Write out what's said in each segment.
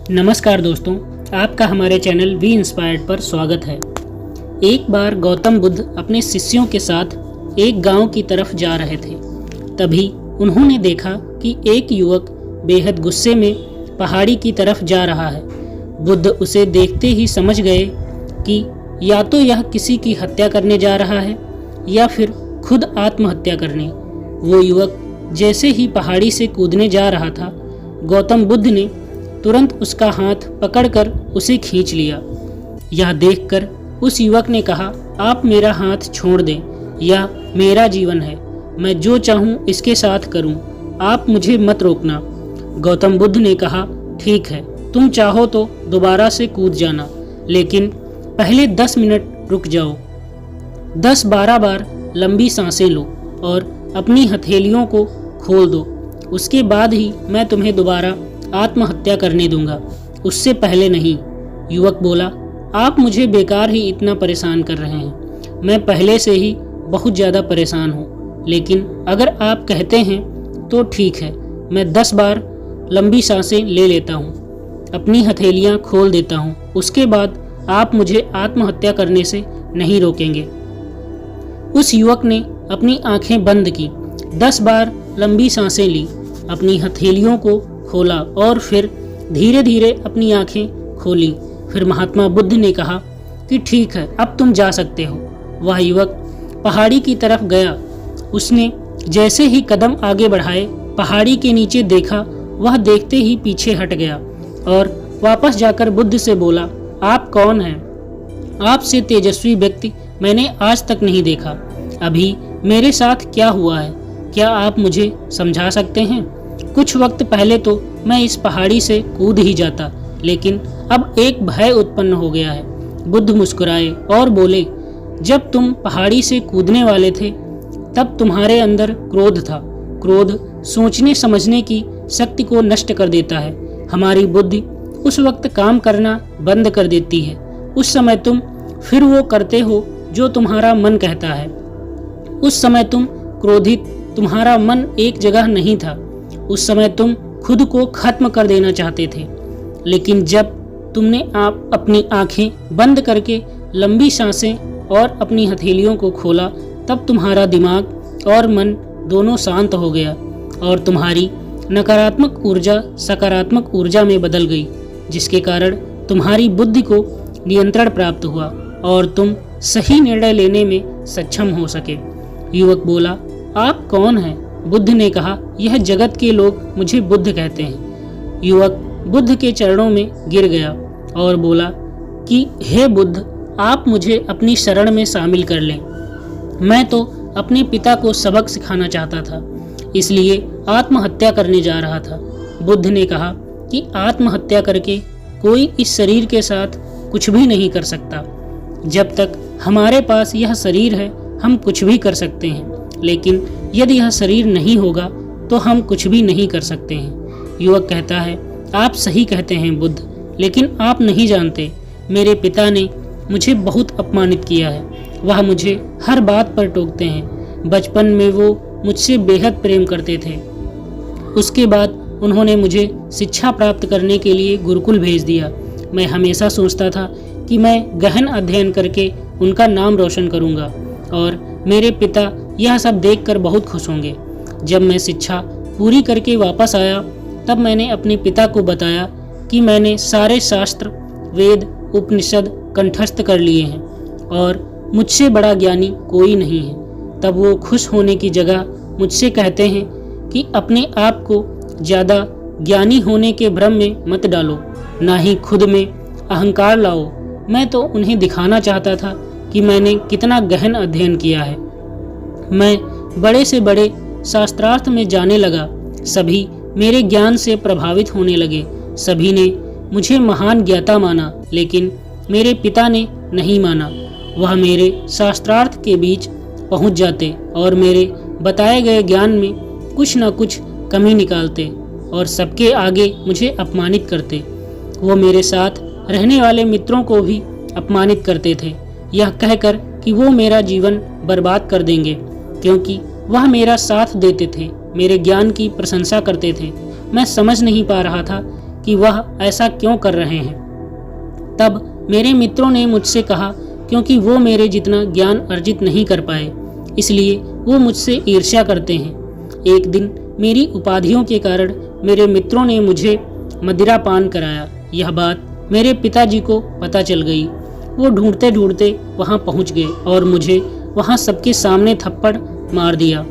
नमस्कार दोस्तों, आपका हमारे चैनल वी इंस्पायर्ड पर स्वागत है। एक बार गौतम बुद्ध अपने शिष्यों के साथ एक गांव की तरफ जा रहे थे। तभी उन्होंने देखा कि एक युवक बेहद गुस्से में पहाड़ी की तरफ जा रहा है। बुद्ध उसे देखते ही समझ गए कि या तो यह किसी की हत्या करने जा रहा है या फिर खुद आत्महत्या करने। वो युवक जैसे ही पहाड़ी से कूदने जा रहा था, गौतम बुद्ध ने तुरंत उसका हाथ पकड़कर उसे खींच लिया। यह देखकर उस युवक ने कहा, आप मेरा हाथ छोड़ दें, यह मेरा जीवन है, मैं जो चाहूँ इसके साथ करूँ, आप मुझे मत रोकना। गौतम बुद्ध ने कहा, ठीक है, तुम चाहो तो दोबारा से कूद जाना, लेकिन पहले 10 मिनट रुक जाओ। 10-12 बार लंबी सांसें लो और अपनी हथेलियों को खोल दो। उसके बाद ही मैं तुम्हें दोबारा आत्महत्या करने दूंगा, उससे पहले नहीं। युवक बोला, आप मुझे बेकार ही इतना परेशान कर रहे हैं, मैं पहले से ही बहुत ज़्यादा परेशान हूँ, लेकिन अगर आप कहते हैं तो ठीक है, मैं 10 बार लंबी सांसें ले लेता हूँ, अपनी हथेलियाँ खोल देता हूँ, उसके बाद आप मुझे आत्महत्या करने से नहीं रोकेंगे। उस युवक ने अपनी आंखें बंद की, 10 बार लंबी सांसें ली, अपनी हथेलियों को खोला और फिर धीरे धीरे अपनी आंखें खोली। फिर महात्मा बुद्ध ने कहा कि ठीक है, अब तुम जा सकते हो। वह युवक पहाड़ी की तरफ गया। उसने जैसे ही कदम आगे बढ़ाए, पहाड़ी के नीचे देखा, वह देखते ही पीछे हट गया और वापस जाकर बुद्ध से बोला, आप कौन हैं? आपसे तेजस्वी व्यक्ति मैंने आज तक नहीं देखा। अभी मेरे साथ क्या हुआ है, क्या आप मुझे समझा सकते हैं? कुछ वक्त पहले तो मैं इस पहाड़ी से कूद ही जाता, लेकिन अब एक भय उत्पन्न हो गया है। बुद्ध मुस्कुराए और बोले, जब तुम पहाड़ी से कूदने वाले थे तब तुम्हारे अंदर क्रोध था। क्रोध सोचने समझने की शक्ति को नष्ट कर देता है। हमारी बुद्धि उस वक्त काम करना बंद कर देती है। उस समय तुम फिर वो करते हो जो तुम्हारा मन कहता है। उस समय तुम क्रोधित, तुम्हारा मन एक जगह नहीं था। उस समय तुम खुद को खत्म कर देना चाहते थे, लेकिन जब तुमने आप अपनी आंखें बंद करके लंबी सांसें और अपनी हथेलियों को खोला, तब तुम्हारा दिमाग और मन दोनों शांत हो गया और तुम्हारी नकारात्मक ऊर्जा सकारात्मक ऊर्जा में बदल गई, जिसके कारण तुम्हारी बुद्धि को नियंत्रण प्राप्त हुआ और तुम सही निर्णय लेने में सक्षम हो सके। युवक बोला, आप कौन हैं? बुद्ध ने कहा, यह जगत के लोग मुझे बुद्ध कहते हैं। युवक बुद्ध के चरणों में गिर गया और बोला कि हे बुद्ध, आप मुझे अपनी शरण में शामिल कर लें। मैं तो अपने पिता को सबक सिखाना चाहता था, इसलिए आत्महत्या करने जा रहा था। बुद्ध ने कहा कि आत्महत्या करके कोई इस शरीर के साथ कुछ भी नहीं कर सकता। जब तक हमारे पास यह शरीर है, हम कुछ भी कर सकते हैं, लेकिन यदि यह शरीर नहीं होगा तो हम कुछ भी नहीं कर सकते हैं। युवक कहता है, आप सही कहते हैं बुद्ध, लेकिन आप नहीं जानते, मेरे पिता ने मुझे बहुत अपमानित किया है। वह मुझे हर बात पर टोकते हैं। बचपन में वो मुझसे बेहद प्रेम करते थे। उसके बाद उन्होंने मुझे शिक्षा प्राप्त करने के लिए गुरुकुल भेज दिया। मैं हमेशा सोचता था कि मैं गहन अध्ययन करके उनका नाम रोशन करूंगा और मेरे पिता यह सब देखकर बहुत खुश होंगे। जब मैं शिक्षा पूरी करके वापस आया, तब मैंने अपने पिता को बताया कि मैंने सारे शास्त्र, वेद, उपनिषद कंठस्थ कर लिए हैं और मुझसे बड़ा ज्ञानी कोई नहीं है। तब वो खुश होने की जगह मुझसे कहते हैं कि अपने आप को ज़्यादा ज्ञानी होने के भ्रम में मत डालो, ना ही खुद में अहंकार लाओ। मैं तो उन्हें दिखाना चाहता था कि मैंने कितना गहन अध्ययन किया है। मैं बड़े से बड़े शास्त्रार्थ में जाने लगा। सभी मेरे ज्ञान से प्रभावित होने लगे। सभी ने मुझे महान ज्ञाता माना, लेकिन मेरे पिता ने नहीं माना। वह मेरे शास्त्रार्थ के बीच पहुंच जाते और मेरे बताए गए ज्ञान में कुछ न कुछ कमी निकालते और सबके आगे मुझे अपमानित करते। वो मेरे साथ रहने वाले मित्रों को भी अपमानित करते थे, यह कहकर कि वो मेरा जीवन बर्बाद कर देंगे, क्योंकि वह मेरा साथ देते थे, मेरे ज्ञान की प्रशंसा करते थे। मैं समझ नहीं पा रहा था कि वह ऐसा क्यों कर रहे हैं। तब मेरे मित्रों ने मुझसे कहा, क्योंकि वो मेरे जितना ज्ञान अर्जित नहीं कर पाए, इसलिए वो मुझसे ईर्ष्या करते हैं। एक दिन मेरी उपाधियों के कारण मेरे मित्रों ने मुझे मदिरा पान कराया। यह बात मेरे पिताजी को पता चल गई। वो ढूंढते ढूंढते वहाँ पहुँच गए और मुझे वहाँ सबके सामने थप्पड़ मार दिया।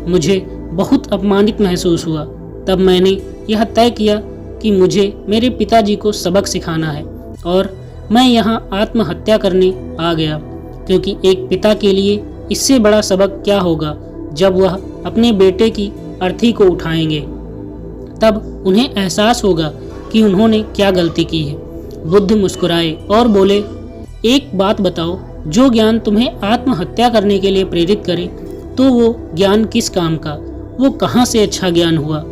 मुझे बहुत अपमानित महसूस हुआ। तब मैंने यह तय किया कि मुझे मेरे पिताजी को सबक सिखाना है और मैं यहाँ आत्महत्या करने आ गया, क्योंकि एक पिता के लिए इससे बड़ा सबक क्या होगा जब वह अपने बेटे की अर्थी को उठाएंगे। तब उन्हें एहसास होगा कि उन्होंने क्या गलती की है। बुद्ध मुस्कुराए और बोले, एक बात बताओ, जो ज्ञान तुम्हें आत्महत्या करने के लिए प्रेरित करे तो वो ज्ञान किस काम का, वो कहाँ से अच्छा ज्ञान हुआ?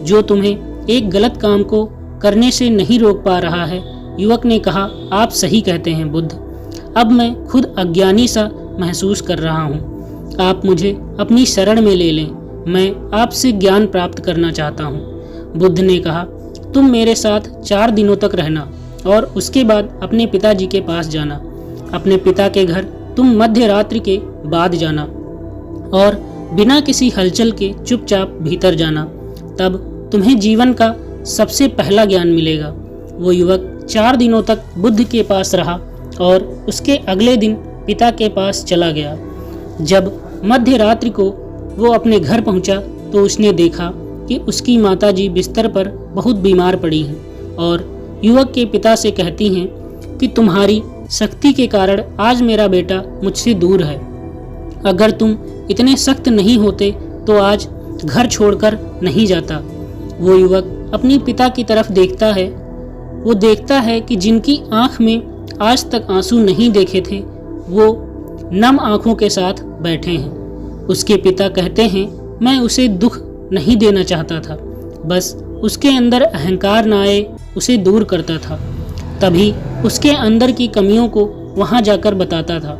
जो तुम्हें एक गलत काम को करने से नहीं रोक पा रहा है। युवक ने कहा, आप सही कहते हैं बुद्ध, अब मैं खुद अज्ञानी सा महसूस कर रहा हूँ। आप मुझे अपनी शरण में ले लें, मैं आपसे ज्ञान प्राप्त करना चाहता हूँ। बुद्ध ने कहा, तुम मेरे साथ 4 दिनों तक रहना और उसके बाद अपने पिताजी के पास जाना। अपने पिता के घर तुम मध्य रात्रि के बाद जाना और बिना किसी हलचल के चुपचाप भीतर जाना, तब तुम्हें जीवन का सबसे पहला ज्ञान मिलेगा। वो युवक 4 दिनों तक बुद्ध के पास रहा और उसके अगले दिन पिता के पास चला गया। जब मध्य रात्रि को वो अपने घर पहुंचा तो उसने देखा कि उसकी माताजी बिस्तर पर बहुत बीमार पड़ी हैं और युवक के पिता से कहती हैं कि तुम्हारी सख्ती के कारण आज मेरा बेटा मुझसे दूर है। अगर तुम इतने सख्त नहीं होते तो आज घर छोड़कर नहीं जाता। वो युवक अपनी पिता की तरफ देखता है। वो देखता है कि जिनकी आंख में आज तक आंसू नहीं देखे थे, वो नम आंखों के साथ बैठे हैं। उसके पिता कहते हैं, मैं उसे दुख नहीं देना चाहता था, बस उसके अंदर अहंकार न आए उसे दूर करता था। तभी उसके अंदर की कमियों को वहाँ जाकर बताता था,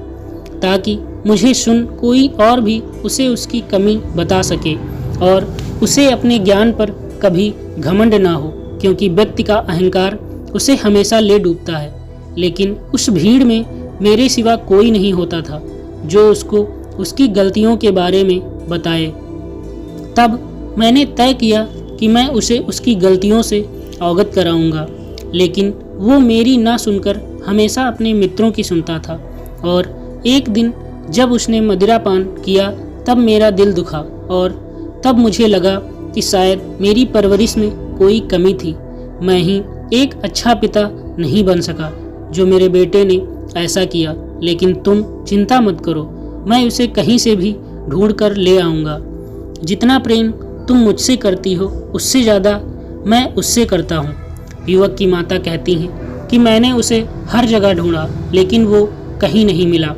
ताकि मुझे सुन कोई और भी उसे उसकी कमी बता सके और उसे अपने ज्ञान पर कभी घमंड ना हो, क्योंकि व्यक्ति का अहंकार उसे हमेशा ले डूबता है। लेकिन उस भीड़ में मेरे सिवा कोई नहीं होता था जो उसको उसकी गलतियों के बारे में बताए। तब मैंने तय किया कि मैं उसे उसकी गलतियों से अवगत कराऊंगा, लेकिन वो मेरी ना सुनकर हमेशा अपने मित्रों की सुनता था। और एक दिन जब उसने मदिरा पान किया तब मेरा दिल दुखा और तब मुझे लगा कि शायद मेरी परवरिश में कोई कमी थी। मैं ही एक अच्छा पिता नहीं बन सका जो मेरे बेटे ने ऐसा किया। लेकिन तुम चिंता मत करो, मैं उसे कहीं से भी ढूंढ कर ले आऊँगा। जितना प्रेम तुम मुझसे करती हो उससे ज़्यादा मैं उससे करता हूँ। युवक की माता कहती हैं कि मैंने उसे हर जगह ढूंढा लेकिन वो कहीं नहीं मिला।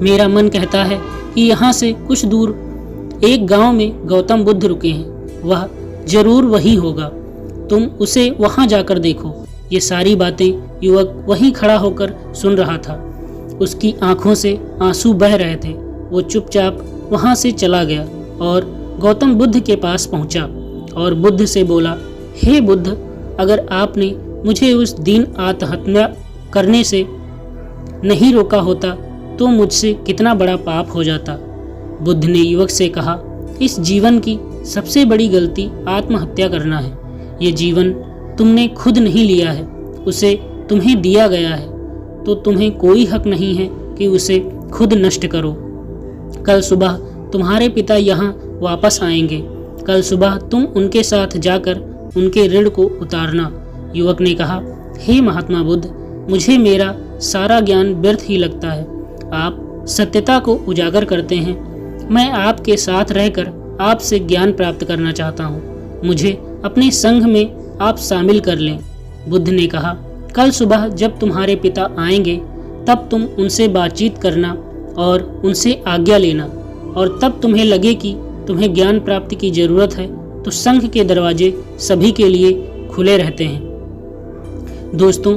मेरा मन कहता है कि यहाँ से कुछ दूर एक गांव में गौतम बुद्ध रुके हैं, वह जरूर वही होगा। तुम उसे वहाँ जाकर देखो। ये सारी बातें युवक वहीं खड़ा होकर सुन रहा था। उसकी आंखों से आंसू बह रहे थे। वो चुपचाप वहाँ से चला गया और गौतम बुद्ध के पास पहुँचा और बुद्ध से बोला, हे बुद्ध, अगर आपने मुझे उस दिन आत्महत्या करने से नहीं रोका होता तो मुझसे कितना बड़ा पाप हो जाता। बुद्ध ने युवक से कहा, इस जीवन की सबसे बड़ी गलती आत्महत्या करना है। ये जीवन तुमने खुद नहीं लिया है, उसे तुम्हें दिया गया है, तो तुम्हें कोई हक नहीं है कि उसे खुद नष्ट करो। कल सुबह तुम्हारे पिता यहाँ वापस आएंगे। कल सुबह तुम उनके साथ जाकर उनके ऋण को उतारना। युवक ने कहा, हे महात्मा बुद्ध, मुझे मेरा सारा ज्ञान व्यर्थ ही लगता है। आप सत्यता को उजागर करते हैं। मैं आपके साथ रहकर आपसे ज्ञान प्राप्त करना चाहता हूँ। मुझे अपने संघ में आप शामिल कर लें। बुद्ध ने कहा, कल सुबह जब तुम्हारे पिता आएंगे तब तुम उनसे बातचीत करना और उनसे आज्ञा लेना, और तब तुम्हें लगे कि तुम्हें ज्ञान प्राप्ति की जरूरत है तो संघ के दरवाजे सभी के लिए खुले रहते हैं। दोस्तों,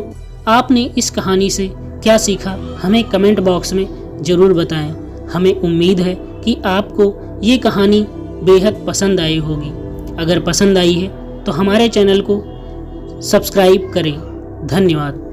आपने इस कहानी से क्या सीखा हमें कमेंट बॉक्स में ज़रूर बताएं। हमें उम्मीद है कि आपको ये कहानी बेहद पसंद आई होगी। अगर पसंद आई है तो हमारे चैनल को सब्सक्राइब करें। धन्यवाद।